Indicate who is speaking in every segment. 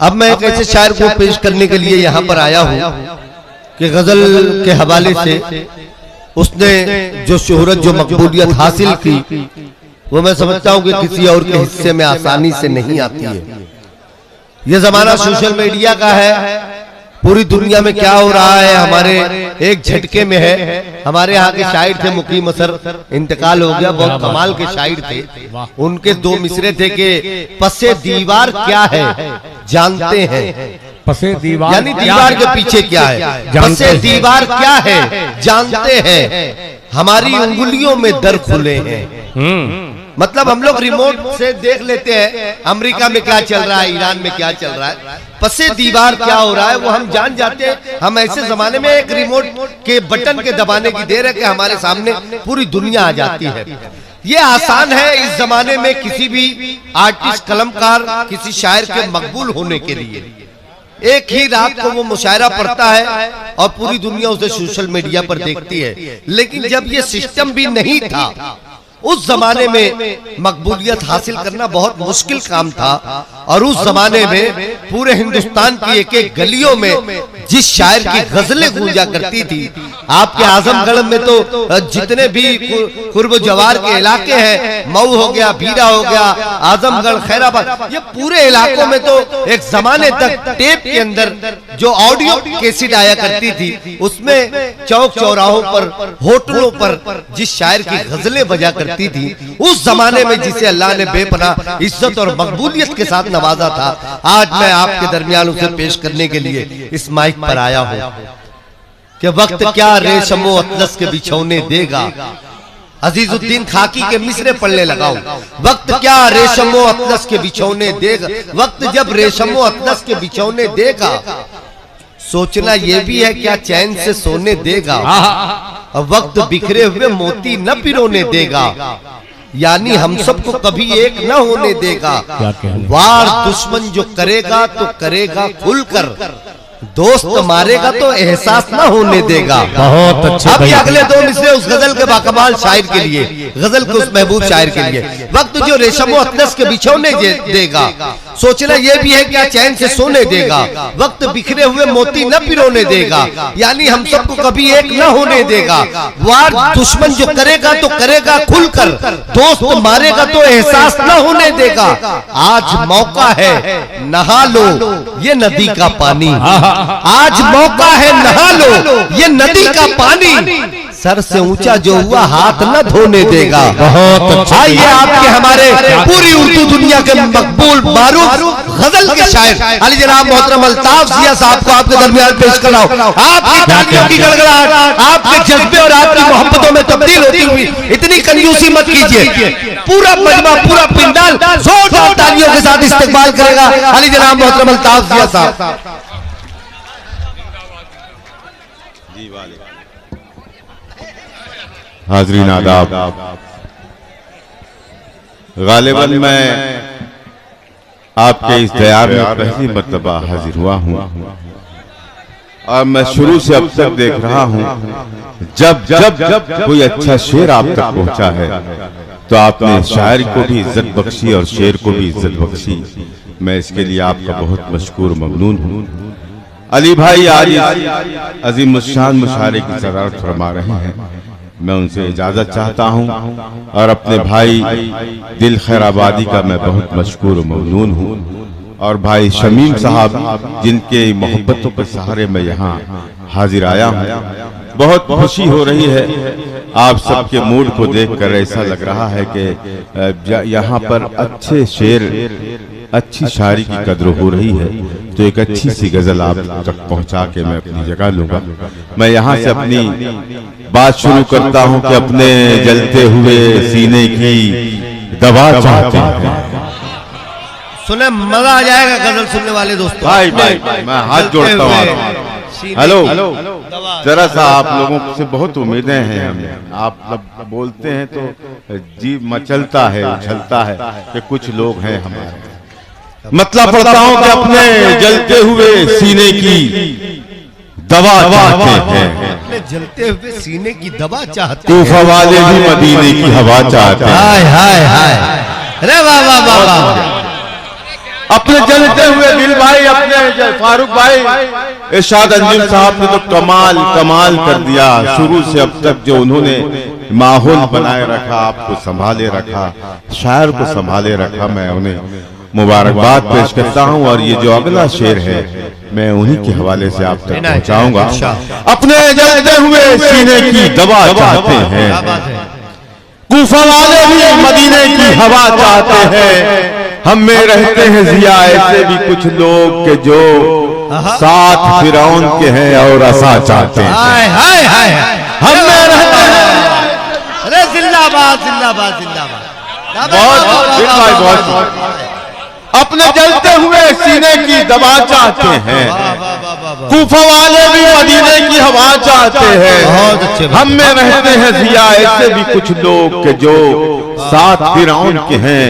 Speaker 1: अब मैं एक ऐसे शायर को पेश करने के लिए यहाँ पर आया हूँ कि गजल के हवाले से उसने जो शोहरत जो मकबूलियत हासिल की वो मैं समझता हूँ कि किसी और के हिस्से में आसानी से नहीं आती है। ये जमाना सोशल मीडिया का है, पूरी दुनिया में क्या हो रहा है हमारे एक झटके में है। हमारे यहाँ के शायर थे मुकीम असर, इंतकाल हो गया, बहुत कमाल के शायर थे। उनके दो मिसरे थे कि पसे दीवार क्या है जानते हैं,
Speaker 2: पसे दीवार
Speaker 1: यानी दीवार के पीछे क्या है, पसे दीवार क्या है जानते हैं, हमारी उंगलियों में दर खुले हैं। मतलब हम लोग रिमोट से देख लेते हैं अमेरिका में क्या चल रहा है, ईरान में क्या चल रहा है, पसे दीवार क्या हो रहा है वो हम जान जाते हैं। हम ऐसे जमाने में एक रिमोट के बटन के दबाने की देर है कि हमारे सामने पूरी दुनिया आ जाती है। ये आसान है इस जमाने में किसी भी आर्टिस्ट कलमकार किसी शायर के मकबूल होने के लिए। एक ही रात को वो मुशायरा पढ़ता है और पूरी दुनिया उसे सोशल मीडिया पर देखती है। लेकिन जब ये सिस्टम भी नहीं था उस जमाने में मकबूलियत हासिल करना बहुत मुश्किल काम था। और उस जमाने में पूरे हिंदुस्तान की एक एक गलियों में जिस शायर की गजलें गूंजा करती थी, आपके आजमगढ़ में तो जितने भी कुर्ब जवार के इलाके हैं, मऊ हो गया, भीरा हो गया, आजमगढ़, खैराबाद, ये पूरे इलाकों में तो एक जमाने तक टेप के अंदर जो ऑडियो कैसेट आया करती थी उसमें चौक चौराहों पर, होटलों पर जिस शायर की गजलें बजा करती थी, उस जमाने में जिसे अल्लाह ने बेपनाह इज्जत और मकबूलियत के साथ नवाजा था, आज मैं आपके दरमियान उसे पेश करने के लिए इस माइक पर आया हूं कि वक्त क्या रेशमो अतलस के बिछौने देगा। अजीजुद्दीन खाकी के मिसरे पढ़ने लगाऊं, वक्त क्या रेशमो अतलस के बिछौने देगा, वक्त जब रेशमो अतलस के बिछौने देगा, सोचना यह भी है क्या चैन से सोने देगा, वक्त बिखरे हुए मोती न पिरोने देगा, यानी हम सबको कभी एक न होने देगा, वार दुश्मन जो करेगा तो करेगा खुलकर, दोस्त मारेगा तो एहसास ना होने देगा।
Speaker 2: बहुत अच्छे।
Speaker 1: अब अगले दो मिसरे उस गजल के बाकमाल शायर के लिए, गजल के उस महबूब शायर के लिए, वक्त जो रेशमो अतलस के बिछौने देगा, सोचना यह भी है क्या चैन से सोने देगा, वक्त बिखरे हुए मोती न पिरोने देगा, यानी हम सबको कभी एक न होने देगा, वार दुश्मन जो करेगा तो करेगा खुलकर, दोस्त मारेगा तो एहसास न होने देगा। आज मौका है नहा लो ये नदी का पानी, आज मौका है नहा लो ये नदी का पानी, सर से ऊंचा जो हुआ हाथ न धोने देगा।
Speaker 2: बहुत
Speaker 1: आइए आपके हमारे पूरी उर्दू दुनिया के मकबूल मारूफ गजल के शायर अली जनाब मोहतरम अल्ताफ जिया साहब को आपके दरमियान पेश कर रहा हूं। आपकी तालियों की गड़गड़ाहट आपके जज्बे और आपकी मोहब्बतों में तब्दील होती हुई इतनी कंजूसी मत कीजिए। पूरा मजमा पूरा पिंडाल जोरदार तालियों के साथ इस्तेमाल करेगा अली जनाब मोहतरम अल्ताफ जिया साहब।
Speaker 3: हाज़रीन आदाब, गालिबन मैं आपके इस दयार में पहली मर्तबा हाजिर हुआ हूँ और मैं शुरू से अब तक देख रहा हूँ जब जब जब कोई अच्छा शेर आप तक पहुँचा है तो आपने शायर को भी इज्जत बख्शी और शेर को भी इज्जत बख्शी। मैं इसके लिए आपका बहुत मशकूर ममनून हूँ। अली भाई आज अजीम शान मुशायरे की सदारत फरमा रहे हैं, मैं उनसे इजाजत चाहता हूं और अपने भाई दिल खैराबादी का मैं बहुत मशकूर ममनून हूं और भाई शमीम साहब जिनके मोहब्बतों के सहारे मैं यहाँ हाजिर आया हूँ। बहुत खुशी हो रही है, आप सबके मूड को देखकर ऐसा लग रहा है कि यहाँ पर अच्छे शेर अच्छी शायरी की कद्र हो रही है, तो एक अच्छी सी गजल आप तक पहुंचा के मैं अपनी जगह लूंगा। मैं यहाँ से अपनी बात शुरू करता हूँ कि अपने जलते हुए सीने की दवा चाहते हैं।
Speaker 1: सुने मजा आ जाएगा गजल सुनने वाले दोस्तों।
Speaker 3: भाई मैं हाथ जोड़ता हूँ। हेलो, जरा सा आप लोगों से बहुत उम्मीदें हैं हमें, आप जब बोलते हैं तो जी मचलता है, उछलता है कि कुछ लोग हैं हमारे। मतलब पढ़ता हूँ कि अपने जलते हुए सीने की दवा चाहते हैं,
Speaker 1: अपने जलते हुए सीने की दवा चाहते
Speaker 3: हैं, कूफा वाले भी मदीने की हवा चाहते हैं।
Speaker 1: हाय हाय हाय, अरे वाह वाह वाह वाह।
Speaker 3: अपने जलते हुए दिल भाई फारूक भाई, इरशाद अंजुम साहब ने तो कमाल कमाल कर दिया। शुरू से अब तक जो उन्होंने माहौल बनाए रखा, आपको संभाले रखा, शायर को संभाले रखा, मैं उन्हें मुबारकबाद पेश करता हूँ। और ये जो अगला शेर है मैं उन्हीं के हवाले से आप तक पहुँचाऊंगा। अपने जलते हुए सीने की दवा चाहते हैं, कूफा वाले भी मदीने की हवा चाहते हैं। हम में रहते हैं जिया ऐसे भी कुछ लोग के जो साथ फिरौन के हैं और असा चाहते हैं। हम में रहते हैं।
Speaker 1: अरे जिंदाबाद जिंदाबाद जिंदाबाद।
Speaker 3: बहुत अपने जलते हुए सीने की दवा चाहते हैं, कूफा वाले भी मदीने की हवा चाहते हैं। हम में रहते हैं जिया ऐसे भी कुछ लोग के जो साथ फिरौन के हैं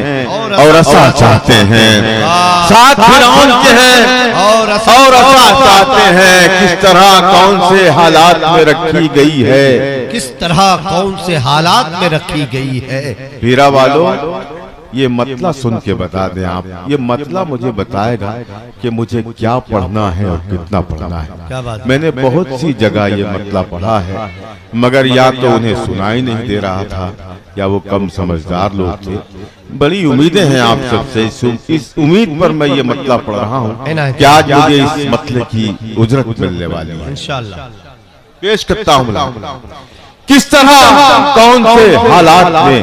Speaker 3: और असा चाहते हैं। साथ फिरौन के हैं और असा चाहते हैं। किस तरह कौन से हालात में रखी गई है,
Speaker 1: किस तरह कौन से हालात में रखी गई है।
Speaker 3: पीरा वालों, ये मतला सुन के बता दें आप, ये मतला मुझे बताएगा कि मुझे क्या पढ़ना है और कितना पढ़ना है। मैंने बहुत सी जगह ये मतला पढ़ा है, मगर या तो उन्हें सुनाई नहीं दे रहा था या वो कम समझदार लोग थे। बड़ी उम्मीदें हैं आप सबसे, इस उम्मीद पर मैं ये मतला पढ़ रहा हूँ कि आज मुझे इस मतले की उजरत मिलने वाली है इंशाअल्लाह। पेश करता हूँ। किस तरह कौन से हालात में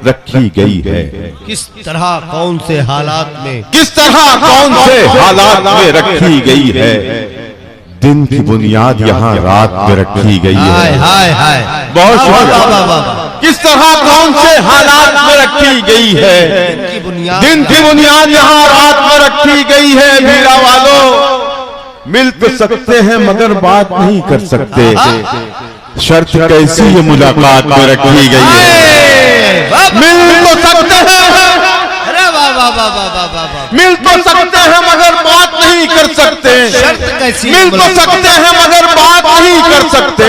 Speaker 3: रखी गई है,
Speaker 1: किस तरह कौन से हालात में,
Speaker 3: किस तरह कौन से हालात में रखी गई है। दिन की बुनियाद यहाँ रात में रखी गई है।
Speaker 1: हाय हाय
Speaker 3: बहुत शुक्रिया। किस तरह कौन से हालात में रखी गई है। दिन की बुनियाद यहाँ रात में रखी गई है। मीरा वालों, मिल तो सकते हैं मगर बात नहीं कर सकते। शर्त कैसी ये मुलाकात में रखी गई है। मिल तो सकते हैं,
Speaker 1: अरे वाह वाह वाह वाह वाह,
Speaker 3: मिल तो सकते हैं मगर बात नहीं कर सकते।
Speaker 1: शर्त कैसी,
Speaker 3: मिल तो सकते हैं मगर बात नहीं कर सकते।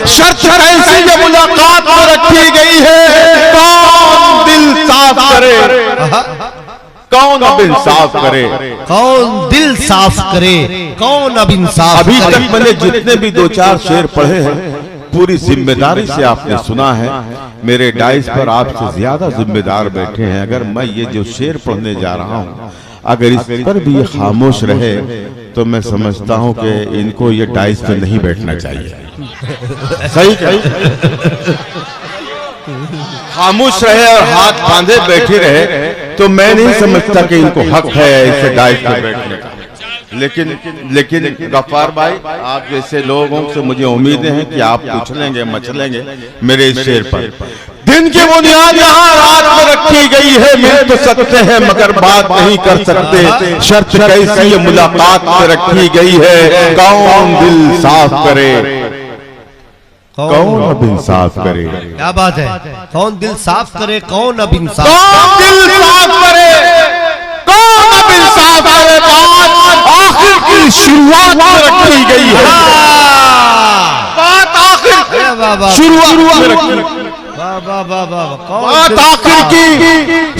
Speaker 3: शर्त कैसी ये मुलाकात में रखी गई है। कौन दिल साफ करे, कौन अब इंसाफ करे,
Speaker 1: कौन दिल साफ करे, कौन अब इंसाफ।
Speaker 3: अभी तक मैंने जितने भी दो चार शेर पढ़े हैं पूरी जिम्मेदारी से आपने सुना है। मेरे डाइस पर आपसे ज्यादा जिम्मेदार बैठे हैं। अगर मैं ये जो शेर पढ़ने जा रहा हूँ अगर इस पर भी खामोश रहे तो मैं समझता हूँ कि इनको ये डाइस पे नहीं बैठना चाहिए। सही खामोश रहे और हाथ बांधे बैठे रहे तो मैं नहीं समझता कि इनको हक है इसे डाइस पे बैठने का। लेकिन गफ्फार भाई, आप जैसे लोगों से मुझे उम्मीदें हैं कि आप उछलेंगे मचलेंगे मेरे इस शेर पर। दिन की बुनियाद यहाँ रात में रखी गई है। मिल तो सकते हैं मगर बात नहीं कर सकते। शर्त कैसी ये मुलाकात में रखी गई है। कौन दिल साफ करे, कौन अब इंसाफ करे।
Speaker 1: क्या बात है, कौन दिल साफ करे, कौन अब इंसाफ,
Speaker 3: कौन दिल साफ करे, कौन अब इंसाफ करे। बात आखिर की शुरुआत में रखी गई है। बात आखिर शुरुआत में रखी, बात आखिर की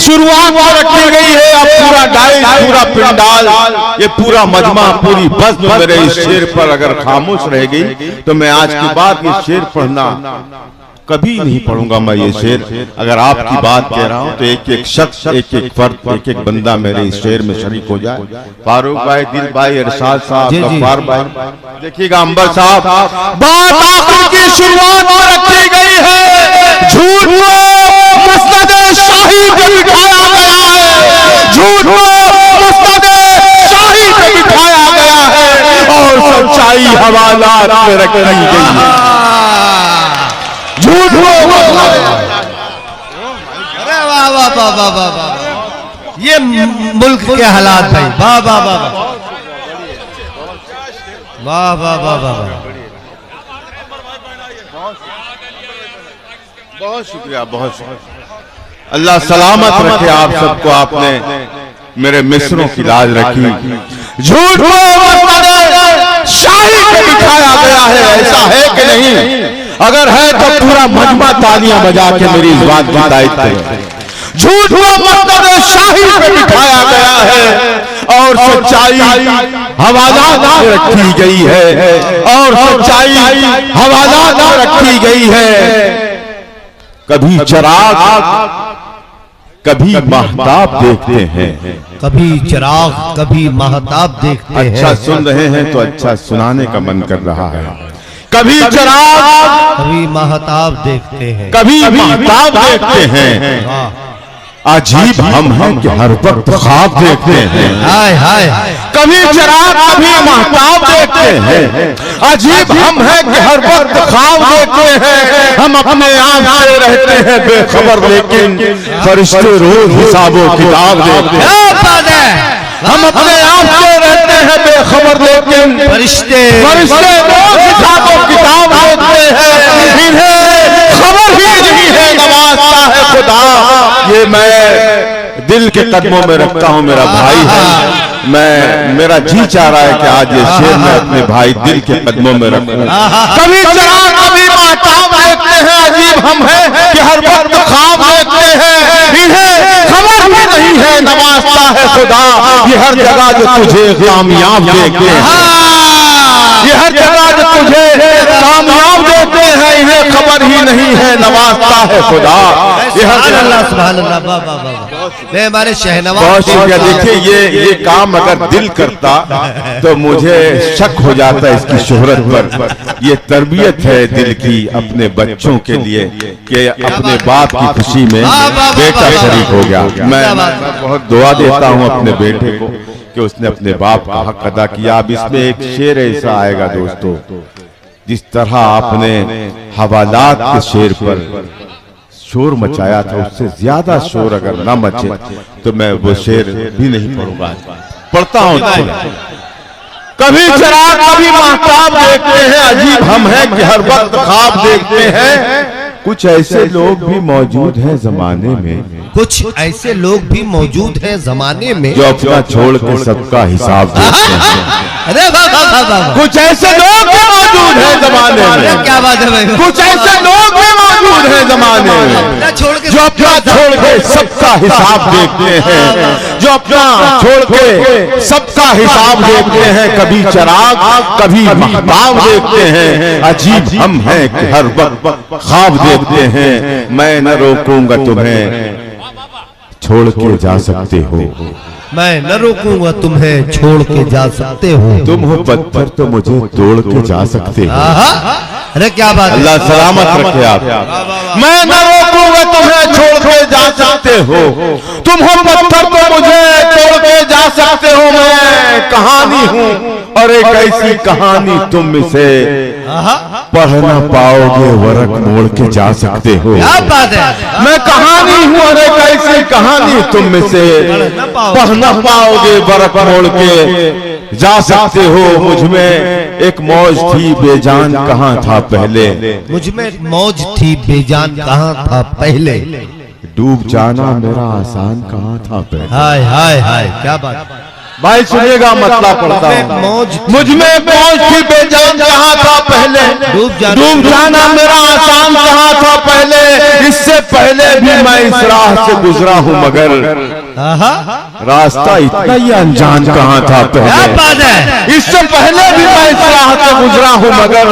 Speaker 3: शुरुआत में रखी गई है। अब पूरा डाइस, पूरा पिंडाल, ये पूरा मजमा, पूरी बज़्म मेरे इस शेर पर अगर खामोश रह गई तो मैं आज के बाद ये शेर पढ़ना कभी नहीं पढ़ूंगा। मैं ये शेर अगर आपकी बात कह रहा हूं तो एक एक शख्स, एक एक फर्द, एक एक बंदा मेरे इस शेर में शरीक हो जाए। फारूक भाई, दिल भाई, इरशाद साहब, गफ्फार भाई, देखिएगा अंबर साहब। बात आखिर की शुरुआत में रखी गई है। झूठ को मुस्तद शाही पे बिठाया गया है। झूठ को मुस्तद शाही पे बिठाया गया है और सच्चाई हवालात में रखी गई है। झूठ को,
Speaker 1: अरे वाह वाह वाह वाह वाह वाह, ये मुल्क के हालात भाई। वाह वाह वाह वाह वाह वाह वाह।
Speaker 3: बहुत शुक्रिया, बहुत शुक्रिया। अल्लाह सलामत रखे आप सबको। आपने मेरे मिस्रों की लाज रखी। झूठ को शाही पे बिठाया गया है, ऐसा है कि नहीं? अगर है तो पूरा मजमा तालियां बजा के मेरी इस बात की तारीफ करे। झूठ को मकसद शाही पे बिठाया गया है और सच्चाई हवालात में रखी गई है, और सच्चाई हवालात में रखी गई है। कभी चिराग कभी महताब देखते हैं,
Speaker 1: कभी चिराग कभी महताब देखते हैं।
Speaker 3: अच्छा सुन रहे हैं तो अच्छा सुनाने का मन कर रहा है। कभी चिराग
Speaker 1: कभी महताब देखते हैं,
Speaker 3: कभी महताब देखते हैं। अजीब हम हैं कि हर वक्त ख्वाब देखते हैं।
Speaker 1: हाय हाय,
Speaker 3: कभी चिराग कभी महताब देखते हैं। अजीब हम हैं कि हर वक्त ख्वाब देखते हैं। हम अपने आप से रहते हैं बेखबर, लेकिन फरिश्ते रोज हिसाबो किताब देखते हैं। हम अपने आप से रहते हैं बेखबर, लेकिन फरिश्ते रोज हिसाबो किताब देखते हैं। इन्हें खबर ही नहीं है नवाज़ता है खुदा। ये मैं दिल के कदमों में रखता हूँ, मेरा भाई है। मेरा जी चाह रहा है कि आज ये शेर मैं अपने भाई दिल के कदमों में रखूं। कभी चिराग कभी महताब देखते हैं। अजीब हम हैं कि हर वक्त ख्वाब देखते हैं। इन्हें खबर भी नहीं है नवाज़ता है खुदा। ये हर जगह जो तुझे कामयाब देखते हैं, ये हर जगह जो तुझे कामयाब देखते हैं, इन्हें खबर ही नहीं है नवाज़ता है खुदा। ये हर
Speaker 1: अल्लाह सुभान अल्लाह, वाह वाह वाह। मैं हमारे शहनवाज,
Speaker 3: बहुत शुक्रिया। देखिए ये काम अगर दिल करता तो मुझे शक हो जाता है इसकी शोहरत पर। ये तरबियत है दिल की अपने बच्चों के लिए कि अपने बाप की खुशी में बेटा शरीक हो गया। मैं बहुत दुआ देता हूँ अपने बेटे को कि उसने अपने बाप का हक अदा किया। अब इसमें एक शेर ऐसा आएगा दोस्तों, जिस तरह आपने हवालात के शेर पर शोर मचाया था, उससे ज्यादा शोर अगर ना मचे तो मैं वो शेर भी नहीं पढ़ूंगा। पढ़ता हूं। कभी चिराग कभी महताब देखते हैं। अजीब हम हैं कि हर वक्त ख्वाब देखते हैं। कुछ ऐसे लोग भी मौजूद हैं जमाने में,
Speaker 1: कुछ ऐसे लोग भी मौजूद हैं जमाने में
Speaker 3: जो अपना छोड़ के सबका हिसाब देते हैं।
Speaker 1: अरे वाह वाह वाह वाह,
Speaker 3: कुछ ऐसे लोग भी मौजूद हैं जमाने में।
Speaker 1: क्या बात है भाई।
Speaker 3: कुछ ऐसे लोग भी मौजूद हैं जमाने में जो अपना छोड़ के सबका हिसाब देखते हैं, जो अपना छोड़ के सबका हिसाब देखते हैं। कभी चिराग कभी महताब देखते हैं। अजीब हम हैं कि हर वक्त ख्वाब देखते हैं। मैं न रोकूंगा तुम्हें, छोड़ के जा सकते हो।
Speaker 1: मैं न रोकूंगा तुम्हें, छोड़ के जा सकते हो।
Speaker 3: तुम हो पत्थर तो मुझे तोड़ के जा सकते हो।
Speaker 1: अरे क्या बात है।
Speaker 3: अल्लाह सलामत रखे आप। मैं न रोकूंगा तुम्हें, छोड़ के जा सकते हो। तुम हो पत्थर तो मुझे तोड़ के जा सकते हो। मैं कहानी हूँ और एक ऐसी कहानी तुम इसे पढ़ ना पाओगे, वरक मोड़ के जा सकते हो।
Speaker 1: क्या बात है।
Speaker 3: मैं कहानी हूँ और एक ऐसी कहानी तुम इसे पढ़ ना पाओगे, वरक मोड़ के जा सकते हो। मुझ में एक मौज थी बेजान कहाँ था पहले,
Speaker 1: मुझ में मौज थी बेजान कहाँ था पहले।
Speaker 3: डूब जाना मेरा आसान कहाँ था पहले।
Speaker 1: हाय हाय हाय, क्या बात।
Speaker 3: भाई सुनिएगा, मतलब पढ़ता हूँ। मुझ में मौज थी बेजान कहाँ था पहले, डूब जाना मेरा आसान कहाँ था पहले। इससे पहले भी मैं इस राह से गुजरा हूँ, मगर रास्ता इतना ही अनजान कहाँ था पहले। इससे पहले भी मैं इस राह से गुजरा हूँ, मगर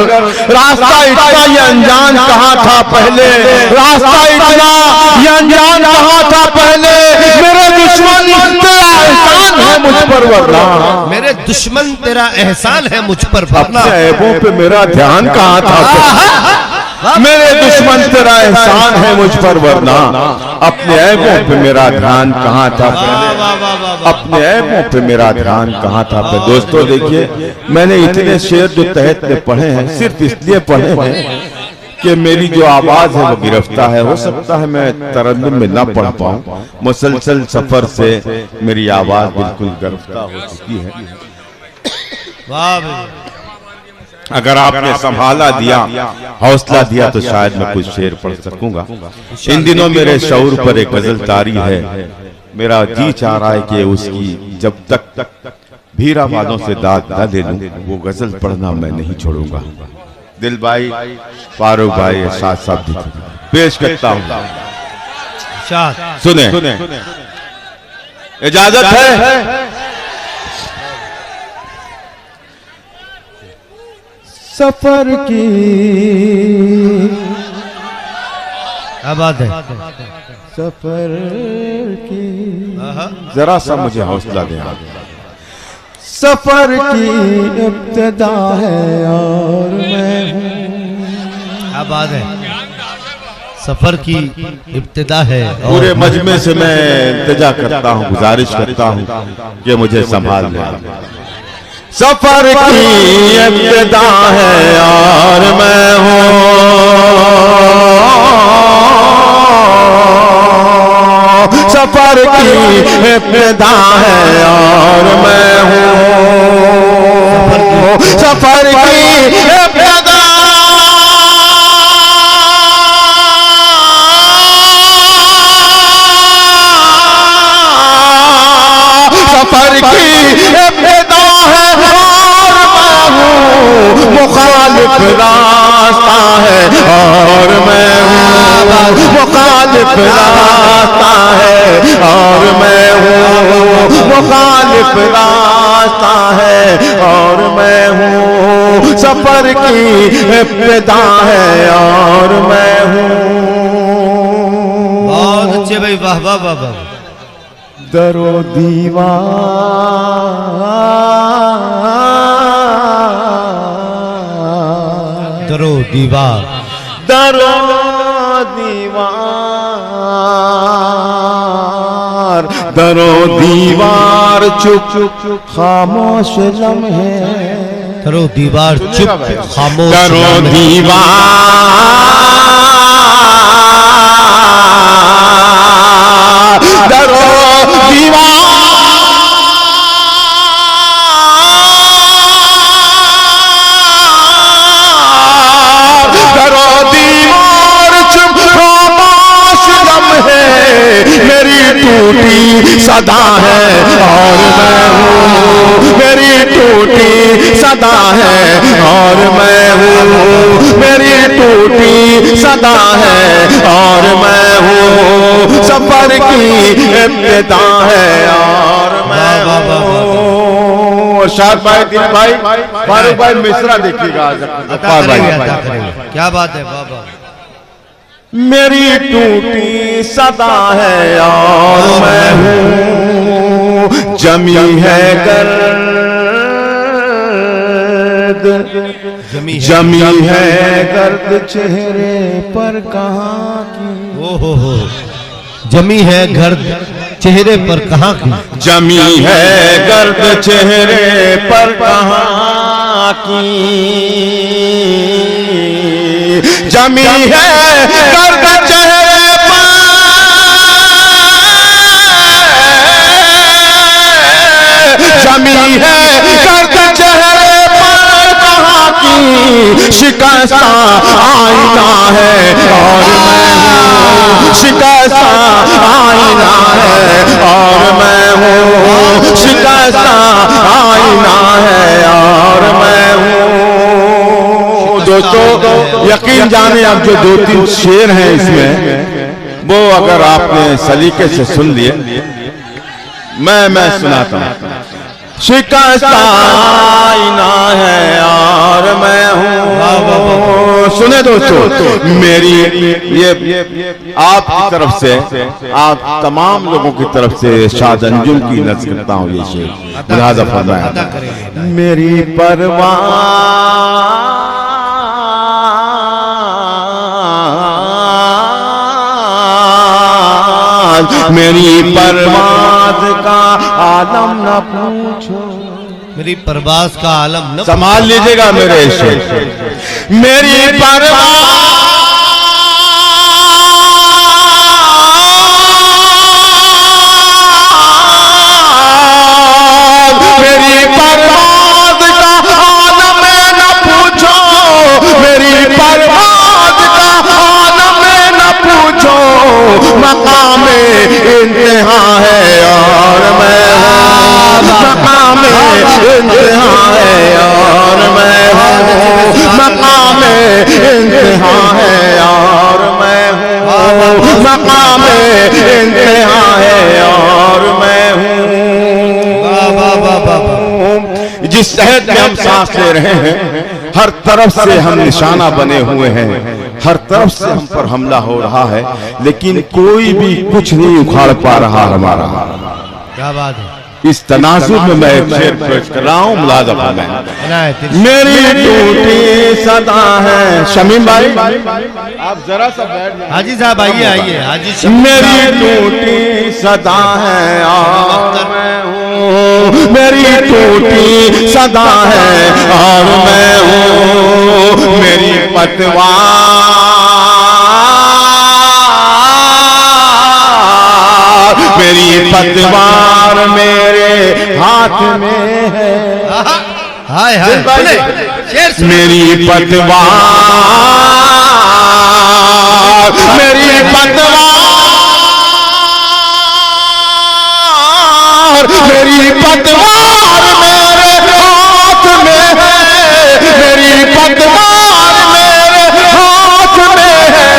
Speaker 3: रास्ता इतना ही अनजान कहाँ था पहले। रास्ता इतना ही अनजान कहाँ था पहले। मेरे दुश्मन तेरा एहसान है मुझ पर वरना,
Speaker 1: मेरे दुश्मन तेरा एहसान है मुझ पर वरना।
Speaker 3: अपने ऐबों पे मेरा ध्यान कहाँ था। मेरे दुश्मन तेरा एहसान है मुझ पर वरना, अपने ऐबों पे मेरा ध्यान कहाँ था पहले। अपने ऐबों पे मेरा ध्यान कहाँ था पहले। दोस्तों देखिए, मैंने इतने शेर जो तहत में पढ़े हैं सिर्फ इसलिए पढ़े हैं कि मेरी जो आवाज है वो गिरफ्तार है। हो सकता है मैं तरन्नुम में ना पढ़ पाऊं, मुसलसल सफर से मेरी आवाज बिल्कुल गिरफ्तार हो चुकी है। अगर आपने संभाला दिया, हौसला दिया तो शायद मैं कुछ शेर पढ़ सकूंगा। इन दिनों मेरे शऊर पर एक गजल तारी है। मेरा जी चाह रहा है कि उसकी जब तक भीरा वालों से दाद न ले लूं, वो गजल पढ़ना मैं नहीं छोड़ूंगा। दिल भाई, फारूक भाई, साथ साथ पेश करता हूँ। सुने, इजाजत है?
Speaker 2: सफर की
Speaker 1: क्या बात है?
Speaker 2: सफर की
Speaker 3: जरा सा मुझे हौसला दे।
Speaker 2: सफर की इब्तिदा है और मैं हूँ।
Speaker 1: क्या बात है? सफर की इब्तिदा है।
Speaker 3: पूरे मजमे से मैं इल्तिजा करता हूँ, गुजारिश करता हूँ कि मुझे संभाल ले। सफर की इब्तिदा है और मैं हूँ, सफर की इब्तिदा है और मैं हूँ, सफर की इब्तिदा सफर की इब्तिदा है और मैं हूँ, मुखालिफ रास्ता है और मैं हूँ, मुखालिफ रास्ता है और मैं हूँ, मुखालिफ रास्ता है और मैं हूँ, सफर की इब्तिदा है और मैं हूँ।
Speaker 1: बहुत अच्छे भाई, वाह वाह वाह वाह।
Speaker 2: दरो दीवार,
Speaker 1: दरो दीवार,
Speaker 2: दरो दीवार, दरो दीवार चुप चुप खामोश लम्हे,
Speaker 1: दरो दीवार चुप खामोश,
Speaker 3: दरो दीवार, दरो दीवार, दरो दीवार चुप खामोश लम्हे, मेरी टूटी सदा है और मैं हूँ, मेरी टूटी सदा है और मैं हूँ, मेरी टूटी सदा है और मैं हूँ, सफर की इब्तिदा है और मैं हूँ। शाद भाई, दिल भाई, फारूक भाई मिश्रा देखिएगा।
Speaker 1: क्या बात है? वाह वाह।
Speaker 3: मेरी टूटी सदा है और मैं हूँ, जमी है गर्द, जमी है गर्द चेहरे पर कहाँ की,
Speaker 1: ओ हो, जमी है गर्द चेहरे पर कहाँ की,
Speaker 3: जमी है गर्द चेहरे पर कहाँ की, जमी है गर्द चेहरे पर, जमी है गर्द चेहरे पर कहाँ की, शिकस्ता आईना है और मैं हूँ, शिकस्ता आईना है और मैं हूँ, शिकस्ता आईना है और मैं हूँ। दोस्तों यकीन जाने अब जो 2-3 शेर हैं इसमें, वो अगर आपने सलीके से सुन लिए, मैं सुनाता हूँ। शिकस्ता आईना है और मैं हूँ, सुने दोस्तों, मेरी ये आपकी तरफ से, आप तमाम लोगों की तरफ से शाद अंजुम की नज़र करता हूँ ये शेर, मुलाज़ा फरमाया।
Speaker 2: मेरी परवाह
Speaker 3: मेरी परवाज़ का आलम न पूछो,
Speaker 1: मेरी परवाज़ का आलम न,
Speaker 3: संभाल लीजिएगा मेरे शेर, मेरी परवाज़, मेरी परवाज़ का आलम न पूछो, मेरी परवाज़ का आलम न पूछो, मकामे इंतहा है और मैं हूँ, मकामे इंतहा है और मैं हूँ, मकामे इंतहा है और मैं हूँ, मकामे जिस शहर में हम सांस ले रहे हैं, हर तरफ से हम निशाना बने हुए हैं, हर तरफ से हम पर हमला हो रहा है, लेकिन कोई भी कुछ नहीं उखाड़ पा रहा हमारा।
Speaker 1: क्या बात है।
Speaker 3: इस तनाजुर में मैं एक शेर पेश कर रहा हूँ, मुलाज़ा फरमाएं। मेरी टूटी सदा है, शमीम भाई आप जरा सा बैठ जाइए।
Speaker 1: हाजी साहब आइए आइए। हाजी
Speaker 3: मेरी टूटी सदा है और मैं हूँ, मेरी टूटी सदा है और मैं हूँ, मेरी पतवार मेरी पतवार मेरे हाथ में है।
Speaker 1: हाय हाय
Speaker 3: मेरी पतवार मेरी पतवार मेरी पतवार मेरे हाथ में है, मेरी पतवार मेरे हाथ में है,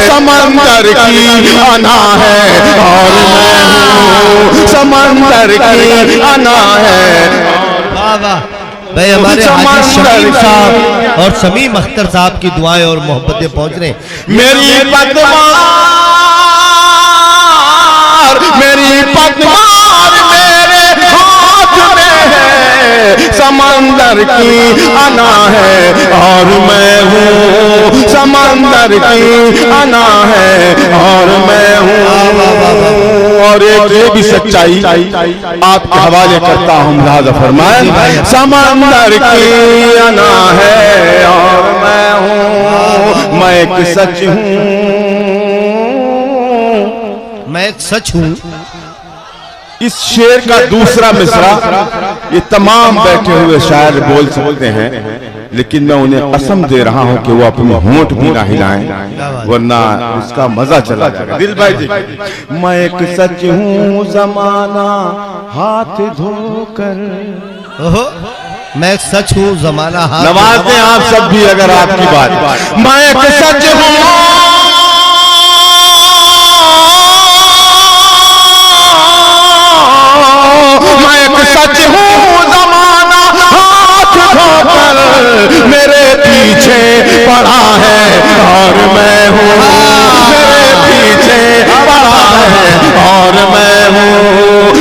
Speaker 3: समंदर की अना है और मैं हूँ, समंदर की अना है।
Speaker 1: वाह वाह भाई, हमारे हाजी शमीम साहब और शमीम अख्तर साहब की दुआएं और मोहब्बतें पहुंच रहे।
Speaker 3: मेरी पतवार मेरी पतवार मेरे हाथ में है, समंदर की अना है और मैं हूँ, समंदर की अना है और मैं हूँ। और एक ये भी सच्चाई आपके हवाले करता हूँ, मुलाज़ा फरमाएं। समंदर की अना है और मैं हूँ, मैं एक सच हूँ,
Speaker 1: मैं एक सच हूँ।
Speaker 3: इस शेर का दूसरा मिसरा ये तमाम बैठे हुए शायर बोल सकते हैं, लेकिन मैं उन्हें कसम दे रहा हूं कि वो अपने होंठ भी ना हिलाएं, वरना उसका मजा चला जाएगा। दिल भाई जी, मैं एक सच हूँ जमाना हाथ धोकर,
Speaker 1: ओहो, मैं एक sच हूँ जमाना हाथ।
Speaker 3: नवाजते आप सब भी अगर आपकी बात। मैं एक सच हूँ, सच हूँ जमाना हाथ धोकर मेरे पीछे पड़ा है और मैं हूँ, मेरे पीछे पड़ा है और मैं हूँ,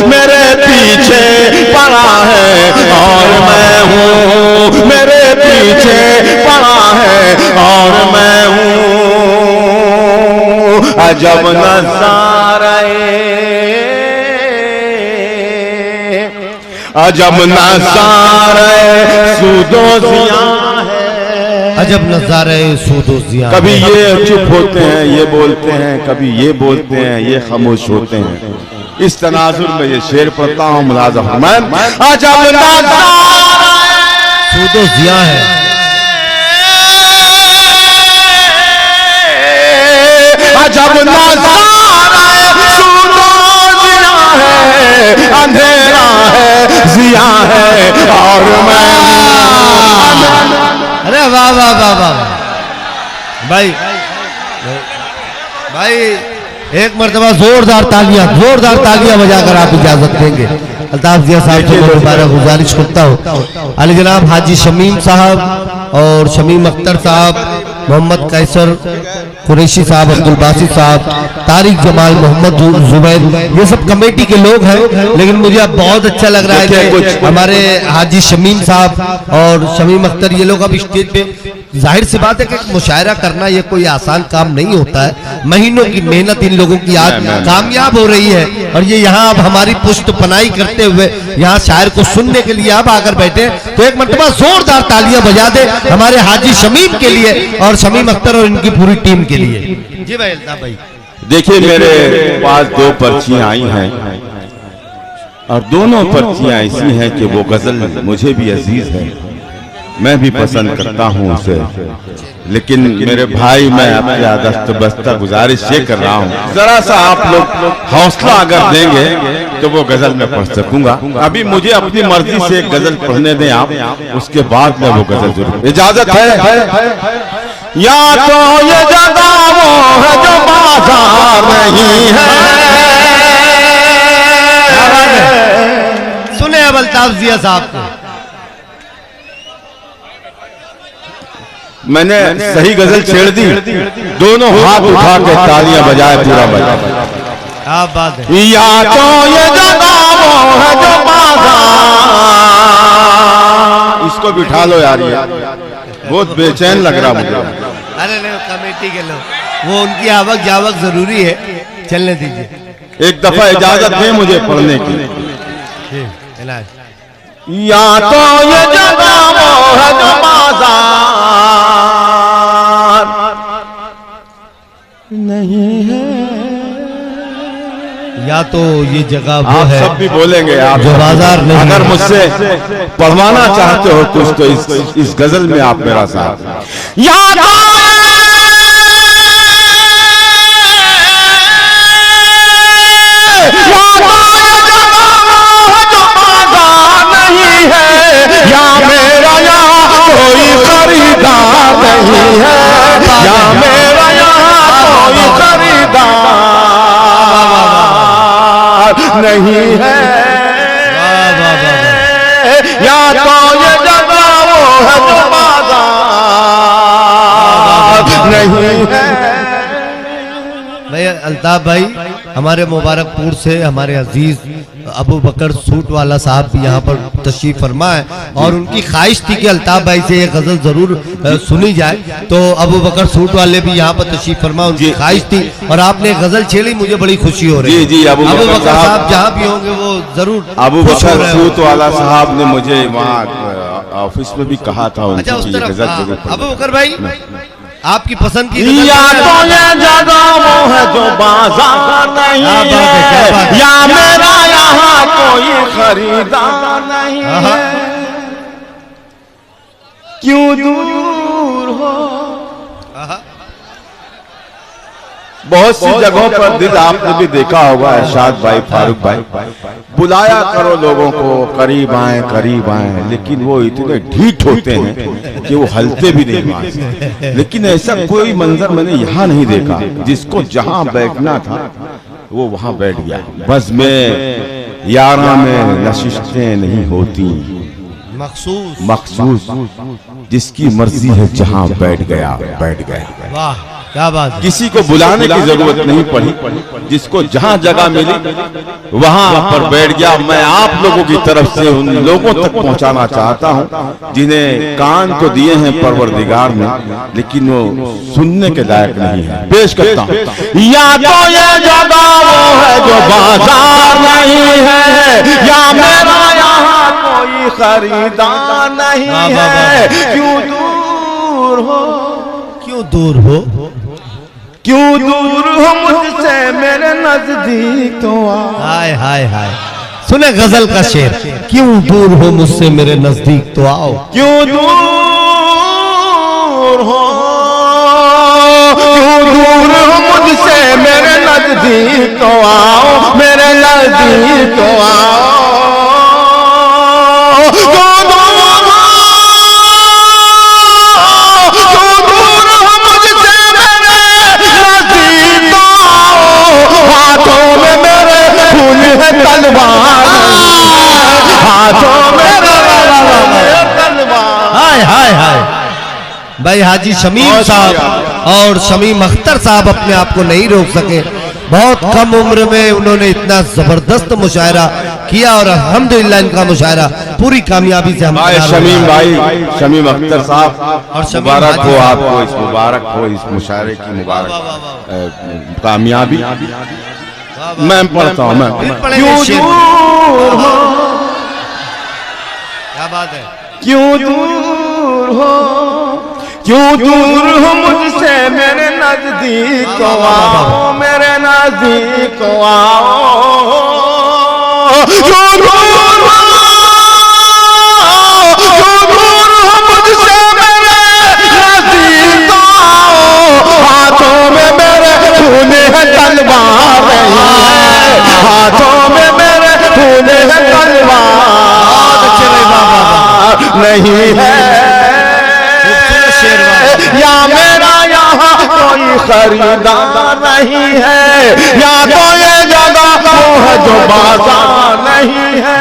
Speaker 3: मेरे पीछे पड़ा है और मैं हूँ, मेरे पीछे पड़ा है और मैं हूँ। अजब नज़ारे अजब नज़ारे सूदो ज़िया है,
Speaker 1: अजब नज़ारे सूदो ज़िया।
Speaker 3: कभी ये चुप होते हैं, ये बोलते हैं, कभी ये बोलते हैं, ये खामोश होते हैं। इस तनाजुर में ये शेर पढ़ता हूँ, मुलाज़ा फरमाएं। अजब नज़ारे
Speaker 1: सूदो ज़िया है,
Speaker 3: अजब नज़ारे सूदो ज़िया है, अंधेरा है ज़िया है और मैं।
Speaker 1: अरे वाह वाह वाह वाह भाई, भाई एक मर्तबा जोरदार तालियां बजाकर आप इजाजत देंगे। अल्ताफ जिया साहब से दोबारा गुजारिश करता हूँ, अली जनाब हाजी शमीम साहब और शमीम अख्तर साहब, मोहम्मद कैसर कुरैशी साहब, अब्दुल बासित साहब, तारिक जमाल, मोहम्मद जुबैर, ये सब कमेटी के लोग हैं। लेकिन मुझे अब बहुत अच्छा लग रहा है कि हमारे हाजी शमीम साहब और शमीम अख्तर ये लोग अब स्टेज पे, जाहिर सी बात है कि मुशायरा करना ये कोई आसान काम नहीं होता है। महीनों की मेहनत इन लोगों की आज कामयाब हो रही है, और ये यहाँ अब हमारी पुष्ट पनाई करते हुए यहाँ शायर को सुनने के लिए अब आकर बैठे। तो एक मरतबा जोरदार तालियां बजा दे हमारे हाजी शमीम के लिए और शमीम अख्तर और इनकी पूरी टीम के लिए। जी भाई अल्ताफ भाई।
Speaker 3: देखिए मेरे पास दो पर्चियां आई हैं और दोनों पर्चियां ऐसी हैं कि वो गजल मुझे भी अजीज है, मैं भी पसंद करता हूं उसे, लेकिन मेरे भाई मैं आपके दस्त बस्ता गुजारिश ये कर रहा हूं, जरा सा आप लोग हौसला अगर देंगे तो वो गजल मैं पढ़ सकूंगा। अभी मुझे अपनी मर्जी से एक गजल पढ़ने दें आप, उसके बाद मैं वो गजल जरूर। इजाजत है? या तो ये जगह वो है जो बाजार नहीं है।
Speaker 1: सुने अब अल्ताफ जिया साहब को,
Speaker 3: मैंने सही गजल छेड़ दी, दोनों हाथ उठा के तालियां बजाए, पूरा बजा।
Speaker 1: क्या बात है।
Speaker 3: या तो ये जगह वो है जो बाजार, इसको बिठा लो यार, ये बहुत बेचैन लग रहा मुझे।
Speaker 1: अरे नहीं, कमेटी के लोग, वो उनकी आवक जावक जरूरी है, चलने दीजिए।
Speaker 3: एक दफा इजाजत दें मुझे पढ़ने की। या तो ये जगह वो है जो बाजार
Speaker 2: नहीं है,
Speaker 1: या तो ये जगह वो
Speaker 3: आप
Speaker 1: है,
Speaker 3: सब भी बोलेंगे आप
Speaker 1: जो बाजार नहीं।
Speaker 3: अगर मुझसे पढ़वाना चाहते हो कुछ तो इस गजल में आप मेरा साथ। या तो या मेरा यहाँ कोई खरीदार नहीं है, या मेरा यहाँ कोई खरीदार नहीं है, या तो ये जगह वो है जो बाजार नहीं है।
Speaker 1: भाई अल्ताफ भाई, हमारे मुबारकपुर से हमारे अजीज अबू बकर सूट वाला साहब भी यहाँ पर तशरीफ फरमा है, और उनकी ख्वाहिश थी कि अल्ताफ भाई से ये गजल जरूर सुनी जाए। तो अबू बकर सूट वाले भी यहाँ पर तशरीफ फरमा, उनकी ख्वाहिश थी, और आपने गजल छेड़ी, मुझे बड़ी खुशी हो रही है।
Speaker 3: जी, अबू
Speaker 1: बकर साहब जहाँ भी होंगे वो जरूर
Speaker 3: अबू बकर सूट वाला साहब ने मुझे वहाँ ऑफिस में भी कहा था।
Speaker 1: अच्छा, उस तरफ अबू बकर भाई आपकी पसंद की
Speaker 3: या तो ये जगह वो है जो बाजार नहीं है, या मेरा यहाँ कोई खरीदार नहीं है, क्यों दूर हो। बहुत सी जगहों पर दिल आपने भी देखा होगा इरशाद भाई, फारूक भाई, बुलाया करो लोगों को करीब आए, लेकिन वो इतने ढीठ होते हैं कि वो हलते भी नहीं वहां से। लेकिन ऐसा कोई मंजर मैंने यहाँ नहीं देखा, जिसको जहां बैठना था वो वहां बैठ गया। बस में यारा में नशिस्तें नहीं होती, मखसूस जिसकी मर्जी है जहां बैठ गया।
Speaker 1: वाह, क्या बात है।
Speaker 3: किसी को बुलाने की जरूरत नहीं पड़ी, जिसको जहां जगह मिली वहां पर बैठ गया। मैं आप लोगों की तरफ से उन लोगों तक पहुंचाना चाहता हूं जिन्हें कान तो दिए हैं परवरदिगार ने, लेकिन वो सुनने के लायक नहीं है। पेश करता हूं। या तो ये जगह वो है जो बाजार नहीं है, या मेरा यहाँ कोई खरीदार नहीं है, क्यों दूर हो,
Speaker 1: क्यों दूर हो,
Speaker 3: क्यों दूर हो मुझसे मेरे नजदीक तो
Speaker 1: हाय हाय हाय। सुने गजल का शेर, क्यों दूर हो मुझसे मेरे नजदीक तो आओ,
Speaker 3: क्यों दूर हो मुझसे मेरे नजदीक तो आओ, मेरे नजदीक तो आओ।
Speaker 1: भाई हाजी शमीम साहब और शमीम अख्तर साहब अपने आप को नहीं रोक सके। बहुत कम उम्र में उन्होंने इतना जबरदस्त मुशायरा किया, और अल्हम्दुलिल्लाह इनका मुशायरा पूरी कामयाबी से हम
Speaker 3: शमीम भाई, शमीम अख्तर साहब, और मुबारक हो आपको, इस मुशायरे की मुबारक कामयाबी। मैं पढ़ता हूँ, मैं
Speaker 1: क्या बात है।
Speaker 3: क्यों दूर हो मुझसे मेरे नजदीक तो आओ, मेरे नजदीक तो आओ। क्यों दूर हो मुझसे मेरे नजदीक तो आओ, हाथों में मेरे खून है तलवार नहीं है, हाथों में मेरे खून है तलवार नहीं है, या मेरा यहाँ कोई खरीदार नहीं है, या तो ये जगह वो है जो बाजार नहीं है।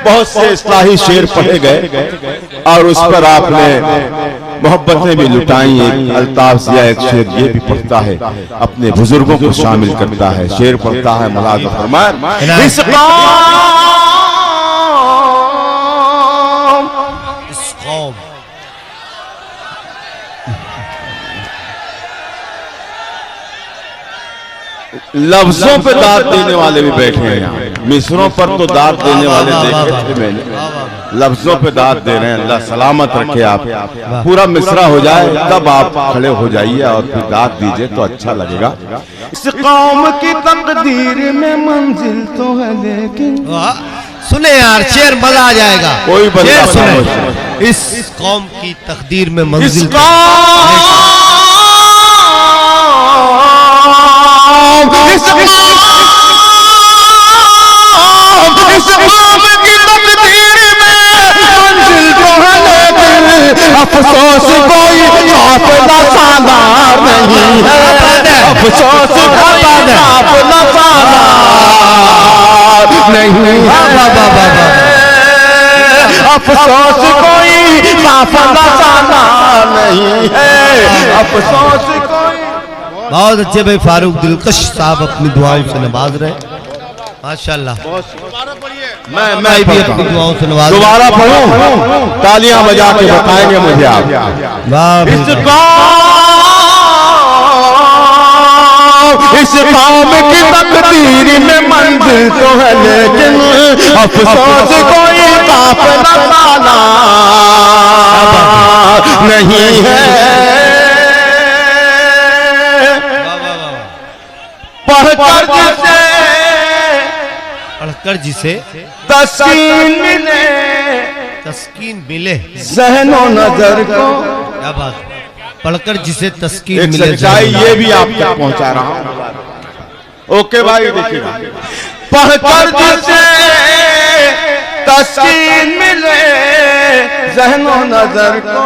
Speaker 3: बहुत से इस्लाही शेर पढ़े गए और उस पर आपने मोहब्बतें भी लुटाई। एक अल्ताफ जिया एक शेर ये भी पढ़ता है, अपने बुजुर्गों को शामिल करता है। शेर पढ़ता है मुलाज़ फरमान, इस कौम लफ्जों पे दाद देने वाले भी बैठे हैं यहाँ। मिसरों पर तो दाद देने वाले देखे थे मैंने, लफ्जों पे दाद दे रहे हैं। अल्लाह सलामत रखे आप। पूरा मिसरा हो जाए तब आप खड़े हो जाइए और फिर दाद दीजिए तो अच्छा लगेगा।
Speaker 2: इस कौम की तकदीर में मंजिल तो है लेकिन।
Speaker 1: सुने यार, शेर मजा आ जाएगा।
Speaker 3: कोई बंदा
Speaker 1: सुने, इस कौम की तकदीर में मंजिल
Speaker 2: अफसोस कोई काफिला सालार नहीं है, अफसोस कोई काफिला सालार नहीं है, अफसोस कोई काफिला सालार नहीं है, अफसोस कोई।
Speaker 1: बहुत अच्छे भाई फारूक दिलकश साहब अपनी दुआओं से नवाज रहे, माशाल्लाह।
Speaker 3: मैं
Speaker 1: भी अपनी दुआओं से नवाज।
Speaker 3: दोबारा पढ़ूं, तालियां बजा के बताएंगे मुझे आप।
Speaker 2: इस कौम की तकदीर में मंजिल तो है लेकिन अफसोस कोई काफिला नहीं है।
Speaker 1: पढ़कर जिसे
Speaker 2: तस्कीन मिले,
Speaker 1: तस्कीन मिले
Speaker 2: ज़हनो नजर को।
Speaker 1: क्या बात, पढ़कर जिसे तस्कीन
Speaker 3: एक
Speaker 1: मिले।
Speaker 3: सच्चाई ये भी आप तक पहुंचा रहा हूं। ओके भाई, देखिए
Speaker 2: पढ़कर जिसे तस्कीन मिले, ज़हनो नजर को।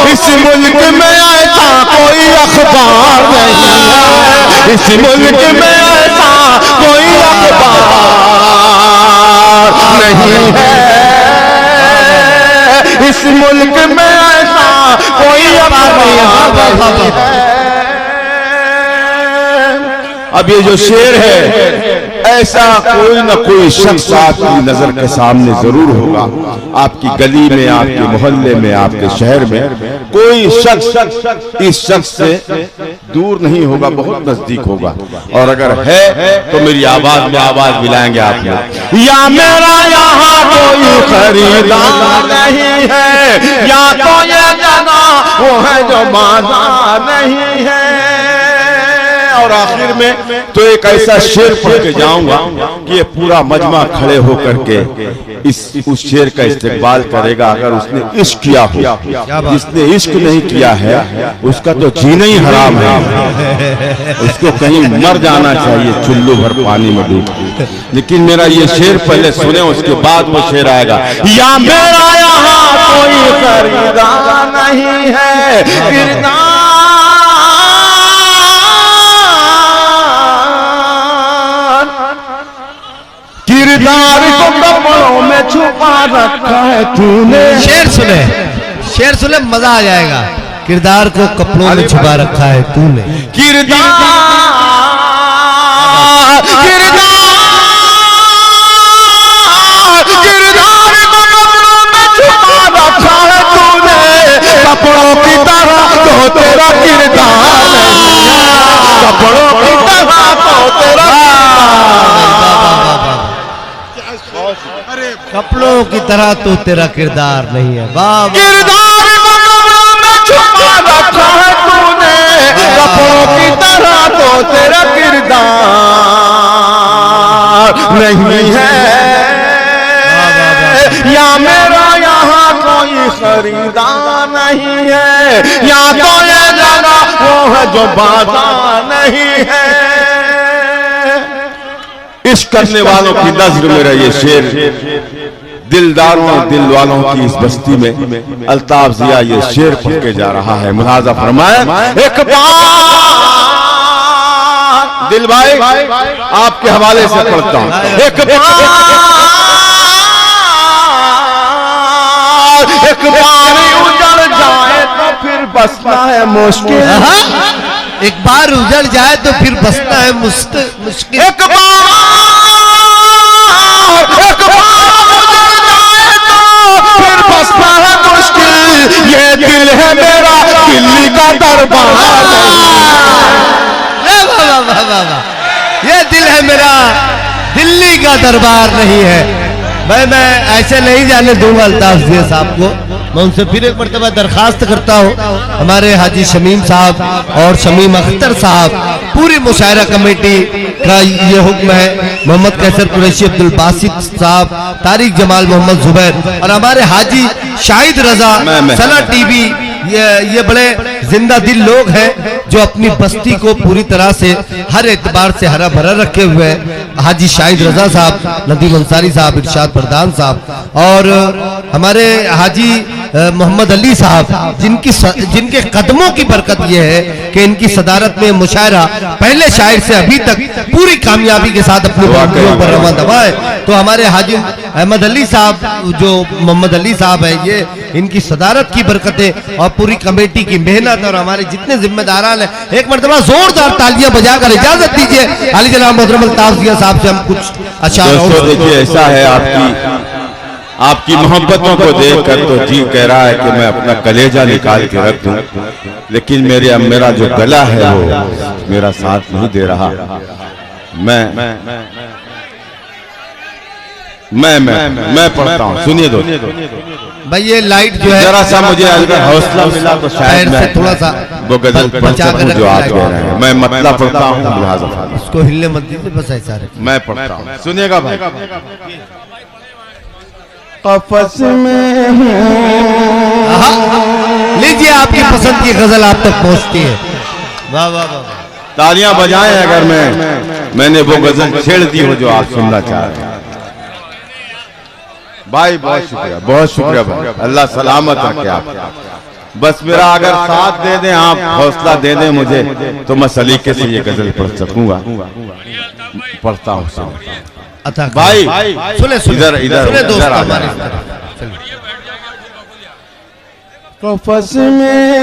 Speaker 2: इस मुल्क में ऐसा कोई अखबार नहीं है, इस मुल्क में ऐसा कोई अखबार नहीं है, इस मुल्क में ऐसा कोई अखबार नहीं है।
Speaker 3: अब ये जो शेर है, ऐसा कोई ना कोई शख्स आपकी नजर के सामने जरूर होगा। आपकी गली में, आपके मोहल्ले में, आपके शहर में कोई शख्स इस शख्स से दूर नहीं होगा, बहुत नजदीक होगा। और अगर है तो मेरी आवाज में आवाज मिलाएंगे आप लोग।
Speaker 2: या मेरा यहाँ कोई खरीदार नहीं है, या तो ये जगह वो है जो बाजार नहीं है।
Speaker 3: और आखिर में तो एक ऐसा शेर पढ़ के जाऊंगा कि ये पूरा मजमा खड़े होकर के उस शेर का इस्तेमाल करेगा। अगर उसने इश्क किया हो, जिसने इश्क नहीं किया है उसका तो जीना ही हराम है, उसको कहीं मर जाना चाहिए चुल्लू भर पानी में डूब। लेकिन मेरा ये शेर पहले सुने, उसके बाद वो शेर आएगा।
Speaker 2: या मेरा यहाँ कोई खरीदार नहीं है, किरदार किरदार को कपड़ों में छुपा रखा है तूने।
Speaker 1: शेर सुने, शेर सुने, मजा आ जाएगा। किरदार को कपड़ों में छुपा रखा है तूने।
Speaker 2: किरदार किरदार किरदार को कपड़ों में छुपा रखा है तूने। कपड़ों की तरह तो तेरा किरदार नहीं है, कपड़ों की तरह तो तेरा
Speaker 1: कपड़ों की तरह तो तेरा किरदार नहीं है। बाबा,
Speaker 2: किरदार को कपड़ों में छुपा रखा है तूने, कपड़ों की तरह तो तेरा किरदार नहीं है। या मेरा यहाँ कोई खरीदार नहीं है, या तो ये जगह वो है जो बाजार नहीं है।
Speaker 3: इश्क करने वालों की नजर मेरा ये शेर दिलदारों दिल वालों की इस बस्ती में अल्ताफ जिया ये शेर पढ़ के जा रहा है। मुलाजा फरमाए, एक बार दिल भाई आपके हवाले से पढ़ता हूं। एक बार उजड़ जाए तो फिर बसना है मुश्किल।
Speaker 1: एक बार उजड़ जाए तो फिर बसना है मुश्किल।
Speaker 3: एक बार उजड़ जाए तो फिर बसना है मुश्किल। ये दिल है मेरा दिल्ली का दरबार।
Speaker 1: ये दिल है मेरा दिल्ली का दरबार नहीं है। मैं ऐसे नहीं जाने दूंगा अल्ताफ जिया साहब को। मैं उनसे फिर एक मरतबा दरखास्त करता हूँ, हमारे हाजी शमीम साहब और शमीम अख्तर साहब, पूरी मुशायरा कमेटी का ये हुक्म है, मोहम्मद कैसर कुरैशी, अब्दुल बासित साहब, तारिक जमाल, मोहम्मद जुबैर और हमारे हाजी शाहिद रजा, सना टीवी, ये बड़े जिंदा दिल लोग हैं जो अपनी बस्ती को पूरी तरह से हर एतबार से हरा भरा रखे हुए हैं। हाजी शाहिद रजा साहब, नदीम अंसारी साहब, इरशाद प्रधान साहब और हमारे हाजी मोहम्मद अली साहब, जिनके कदमों की बरकत यह है कि इनकी सदारत में मुशायरा पहले शायर से अभी तक पूरी कामयाबी के साथ अपनी बातों पर रवा दवा है। तो हमारे हाजी अहमद अली साहब, जो मोहम्मद अली साहब है, ये इनकी सदारत की बरकतें और पूरी कमेटी की मेहनत और हमारे जितने जिम्मेदारान हैं, एक मरतबा जोरदार तालियां बजाकर इजाजत दीजिए अली जनाब मोहतरम अल्ताफ जिया साहब से हम कुछ अशार।
Speaker 3: देखिए ऐसा है, आपकी मोहब्बतों को देखकर तो जी कह रहा है कि मैं अपना कलेजा निकाल के रख दूं, लेकिन मेरा जो गला है वो मेरा साथ नहीं दे रहा। मैं पढ़ता हूँ, सुनिए दो
Speaker 1: भाई। ये लाइट जो है
Speaker 3: जरा सा मुझे अगर हौसला मिला तो शायद मैं
Speaker 1: थोड़ा सा
Speaker 3: वो गजल पढ़ सकूं जो आप कह रहे हैं। मैं मतलब पढ़ता हूँ,
Speaker 1: उसको हिलने मत दीजिए, बस ऐसा रहे।
Speaker 3: मैं पढ़ता हूँ, सुनिएगा भाई। कफस में
Speaker 1: लीजिए, आपकी पसंद की गजल आप तक पहुंचती है। वाह वाह वाह,
Speaker 3: तालियां बजाएं अगर मैंने वो गजल छेड़ दी हो जो आप सुनना चाह रहे हैं। भाई बहुत शुक्रिया भाई, अल्लाह सलामत रखे आप। बस मेरा अगर साथ दे दें आप, हौसला दे दें मुझे, तो मैं सलीके से ये गजल पढ़ सकूंगा। पढ़ता हूँ भाई, इधर दोस्त हमारे कफस में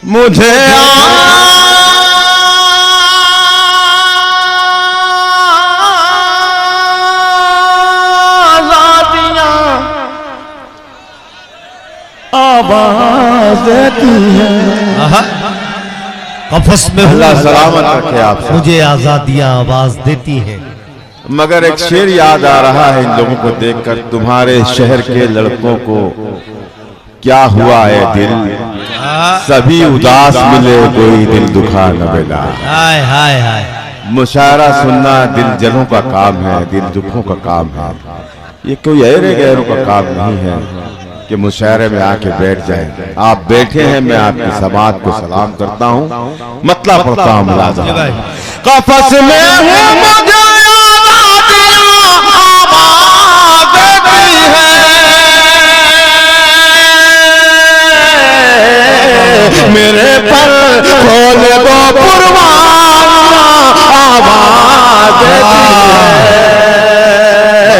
Speaker 3: मुझे आवाज देती है।
Speaker 1: कफस में
Speaker 3: अल्लाह सलामत रखे आप,
Speaker 1: मुझे आजादियां आवाज देती हैं।
Speaker 3: मगर एक शेर याद आ रहा है इन लोगों को देखकर, तुम्हारे शहर के लड़कों को क्या हुआ है दिल, सभी उदास मिले कोई दिल दुखा न मिला।
Speaker 1: हाय हाय हाय,
Speaker 3: मुशायरा सुनना दिल जलों का काम है, दिल दुखों का काम है। ये कोई ऐरे गैरों का काम नहीं है कि मुशायरे में आके बैठ जाए। आप बैठे हैं, मैं आपकी समात को सलाम करता हूँ, मतलब पढ़ता हूँ। मुलाजा कफस में मेरे पर खोल दो पुरवाना आवाज देती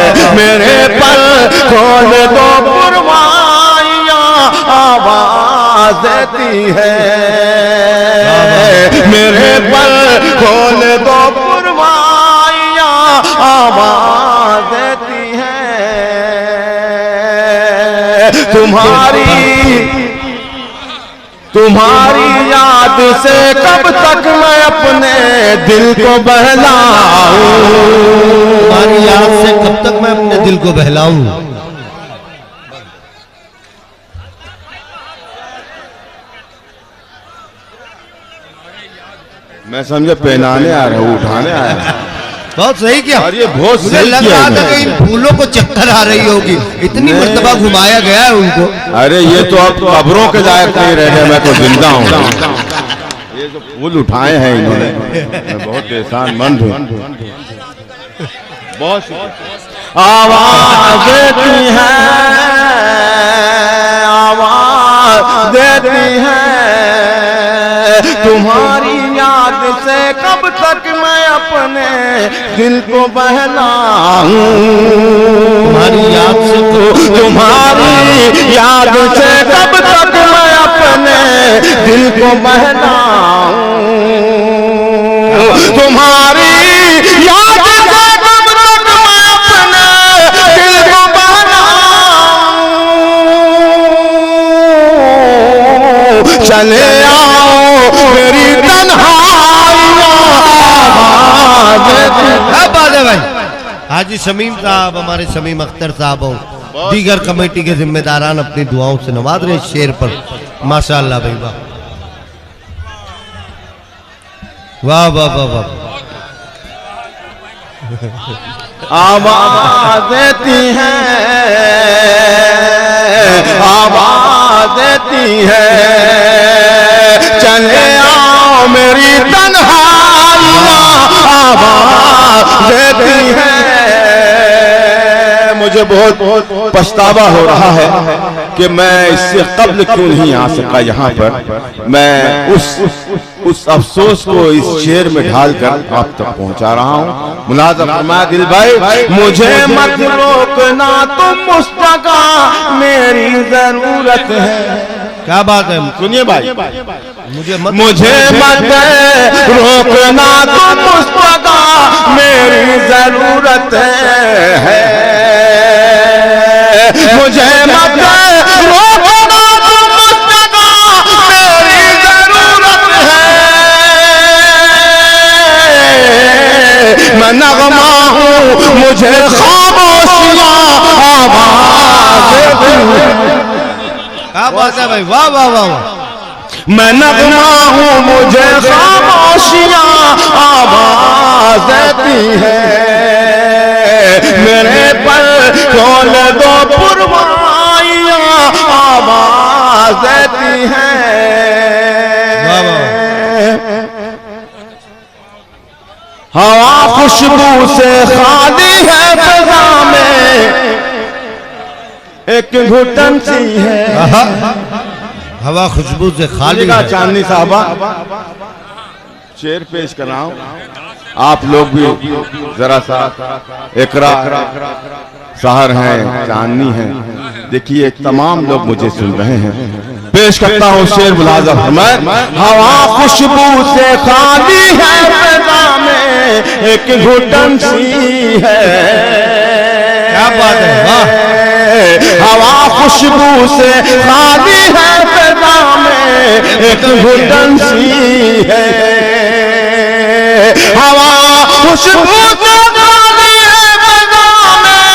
Speaker 3: है। मेरे पर खोल दो पुरवाइया आवाज देती है। मेरे पर खोल दो पुरवाइया आवाज देती है। तुम्हारी याद से कब तक मैं अपने दिल को बहलाऊं।
Speaker 1: तुम्हारी याद से कब तक मैं अपने दिल को बहलाऊं।
Speaker 3: मैं समझे पहनाने आ रहा हूँ, उठाने आया हूँ।
Speaker 1: बहुत सही किया।
Speaker 3: और ये बहुत
Speaker 1: मुझे लग रहा था कि इन फूलों को चक्कर आ रही होगी, इतनी मर्तबा घुमाया गया है उनको।
Speaker 3: अरे ये तो अब कब्रों के लायक नहीं रह गए, मैं तो जिंदा हूँ। ये जो फूल उठाए हैं इन्होंने, मैं बहुत एहसानमंद हूँ। बहुत शुक्रिया।
Speaker 2: आवाज देती है, आवाज देती है, तुम्हारी याद से कब तक मैं अपने दिल को बहलाऊं।
Speaker 1: तुम्हारी याद से
Speaker 2: तुम्हारी याद से कब तक मैं अपने दिल को बहलाऊं। तुम्हारी याद से कब तक मैं अपने दिल को बहलाऊं। चले आओ मेरी
Speaker 1: क्या बात है भाई। हाजी शमीम साहब, हमारे शमीम अख्तर साहब और दीगर कमेटी के जिम्मेदारान अपनी दुआओं से नवाज रहे शेर पर। माशाअल्लाह भाई, वाह वाह वाह वाह वाह।
Speaker 2: आवाज देती है, आवाज देती है, चले आओ मेरी तन्हाइयाँ आवाज देती है। मुझे बहुत पछतावा हो रहा है कि मैं इससे कब्ल क्यों नहीं आ सका यहाँ पर। मैं उस अफसोस को इस शेर में ढालकर आप तक पहुँचा रहा हूँ। मुलाज़ा फरमाया दिल भाई, मुझे मत रोकना तुम उस जगह मेरी जरूरत है।
Speaker 1: क्या बात है,
Speaker 2: सुनिए भाई,
Speaker 1: मुझे मत
Speaker 2: रोकना तुम उस जगह मेरी जरूरत है। मुझे मत रोकना तुम उस जगह मेरी जरूरत है। मैं नगमा हूँ, मुझे खामोशियाँ आवाज देती हैं।
Speaker 1: क्या बात है भाई, वाह वाह वाह वाह।
Speaker 2: मैं नगमा हूँ, मुझे खामोशियाँ आवाज देती है। मेरे पर खोल दो पुरवाइयाँ आवाज देती है। हवा खुशबू से खाली है फिजा में, एक घुटन सी है।
Speaker 1: हवा खुशबू से खाली है।
Speaker 2: चांदनी साहबा शेर पेश कर रहा हूं, आप लोग भी जरा सा इकरा सहर हैं, चांदनी हैं, देखिए तमाम लोग मुझे सुन रहे हैं। पेश करता हूँ शेर मुलाज़ा फरमाए। हवा खुशबू से खाली है फिजा में, एक घुटन सी है।
Speaker 1: क्या बात है, वाह।
Speaker 2: हवा खुशबू से खाली है फिजा में, एक घुटन सी है। हवा खुशबू से खाली है फिजा में,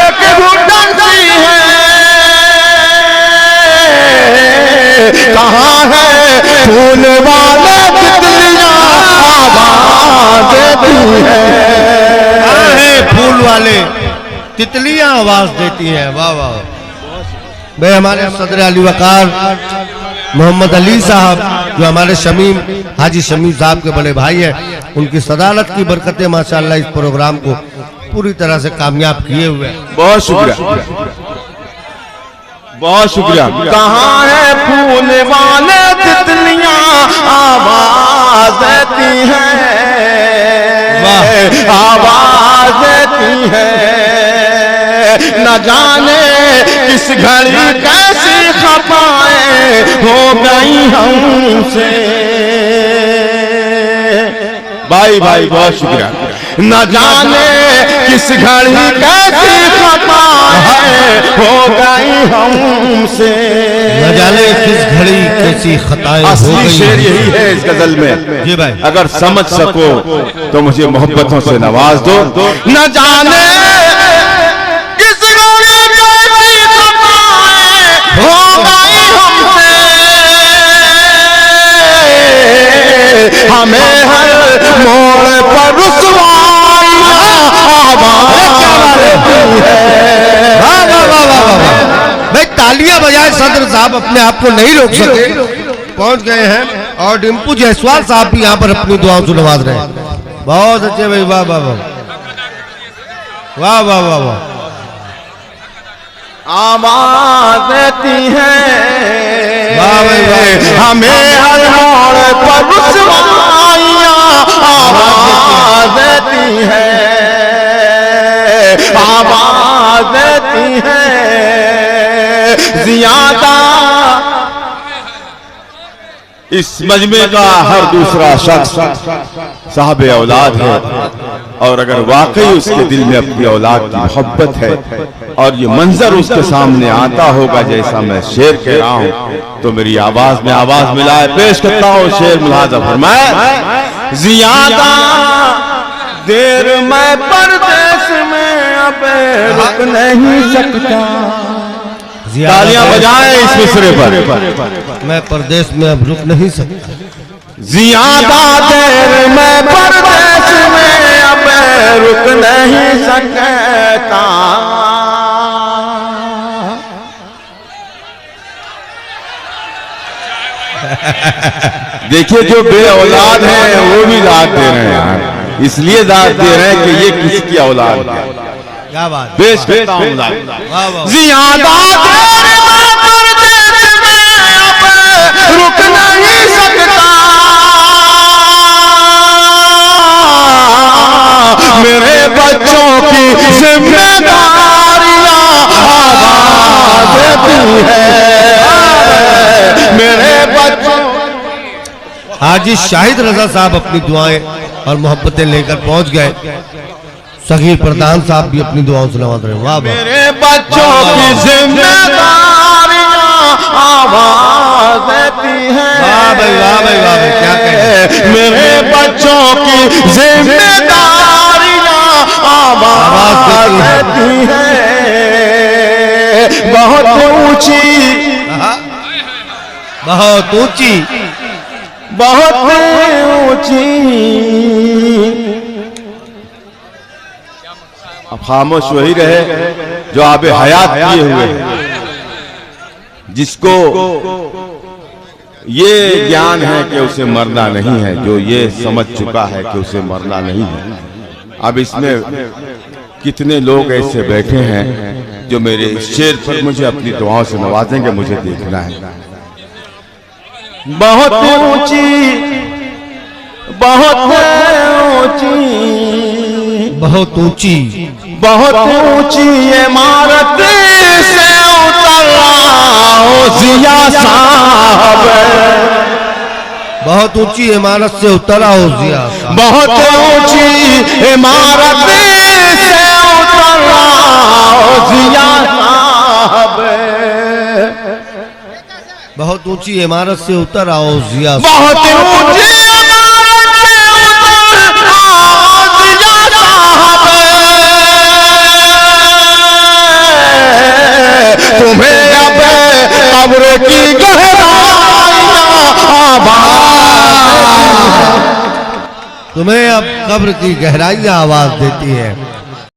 Speaker 2: एक घुटन सी है। कहाँ है फूल वाले तितलियाँ आवाज देती है।
Speaker 1: कहाँ है फूल वाले तितलियां आवाज देती हैं। वाह वाह भाई। हमारे सदर अली वकार मोहम्मद अली साहब, जो हमारे शमीम हाजी शमीम साहब के बड़े भाई हैं, उनकी सदालत की बरकतें माशाअल्लाह इस प्रोग्राम को पूरी तरह से कामयाब किए हुए हैं।
Speaker 2: बहुत शुक्रिया, बहुत शुक्रिया। कहाँ है फूल वाले तितलियां आवाज देती हैं, आवाज देती हैं। न जाने किस घड़ी कैसी खपाएं हो गई हमसे। भाई भाई बहुत शुक्रिया। न जाने किस घड़ी कैसी खताएं हो गई हमसे।
Speaker 1: न जाने किस घड़ी कैसी खताएं हो गई।
Speaker 2: शेर यही है इस गजल में
Speaker 1: जी भाई।
Speaker 2: अगर समझ सको तो मुझे मोहब्बतों से नवाज दो। न जाने किस घड़ी कैसी खताएं हो गई हमसे। हमें हर मोड़ पर
Speaker 1: भाई तालियां बजाए सदर साहब अपने आप को नहीं रोक सके, पहुंच गए हैं। और डिम्पू जायसवाल साहब भी यहाँ पर अपनी दुआओं से नवाज रहे हैं। बहुत अच्छे भाई, वाह वाह वाह। वाह वाह वाह वाह।
Speaker 2: आवाज देती है
Speaker 1: वाह भाई वाह।
Speaker 2: हमें हर मोड़ पर रुसवाइयां आवाज देती है, आवाज देती है ज्यादा। इस मजमे का हर दूसरा शख्स साहब औलाद है, और अगर वाकई उसके दिल में अपनी औलाद की मोहब्बत है और ये मंजर उसके सामने आता होगा जैसा मैं शेर कह रहा हूं, तो मेरी आवाज में आवाज मिलाए पेश करता हूं शेर मुलाजा फरमाए। ज्यादा देर मैं परदेश में अब रुक नहीं सकता। तालियां बजाएं इस मिसरे पर।
Speaker 1: मैं परदेश में अब रुक नहीं सकता।
Speaker 2: ज्यादा देर मैं परदेश में अब रुक नहीं सकता। देखिए जो बे औलाद है वो भी दाद दे रहे हैं, इसलिए दाद दे रहे हैं कि ये किसकी औलाद है।
Speaker 1: क्या बात।
Speaker 2: पेश करता हूं
Speaker 1: वाह वाह।
Speaker 2: ज्यादा देर मैं परदेश में अब रुक नहीं सकता। मेरे बच्चों की जिम्मेदारियां आवाज देती है मेरे बच्चों।
Speaker 1: हाजी शाहिद रजा साहब अपनी दुआएं और मोहब्बतें लेकर पहुंच गए। सगीर प्रधान साहब भी अपनी दुआओं से नवाज रहे। वाह वाह।
Speaker 2: मेरे बच्चों की जिम्मेदारियां आवाज देती है।
Speaker 1: वाह भाई वाह भाई वाह भाई। क्या कहें।
Speaker 2: मेरे बच्चों की जिम्मेदारियां आवाज देती है। बहुत ऊंची,
Speaker 1: बहुत ऊंची,
Speaker 2: बहुत ऊंची। अब खामोश वही रहे जो आबे हयात किए हुए, जिसको ये ज्ञान है कि उसे मरना नहीं है, जो ये समझ चुका है कि उसे मरना नहीं है। अब इसमें कितने लोग ऐसे बैठे हैं जो मेरे शेर पर मुझे अपनी दुआओं से नवाजेंगे, मुझे देखना है। बहुत ऊंची, बहुत ऊंची,
Speaker 1: बहुत ऊंची,
Speaker 2: बहुत ऊंची इमारत से उतरा जिया साहब।
Speaker 1: बहुत ऊंची इमारत से उतरा हो जिया।
Speaker 2: बहुत ऊंची इमारत से उतरा जिया साहब।
Speaker 1: बहुत ऊंची इमारत से उतर आओ जिया।
Speaker 2: बहुत ऊंची इमारत से उतर आओ जिया साहब। तुम्हें अब कब्र की गहराइयां आवाज,
Speaker 1: तुम्हें अब कब्र की गहराइयां आवाज देती है।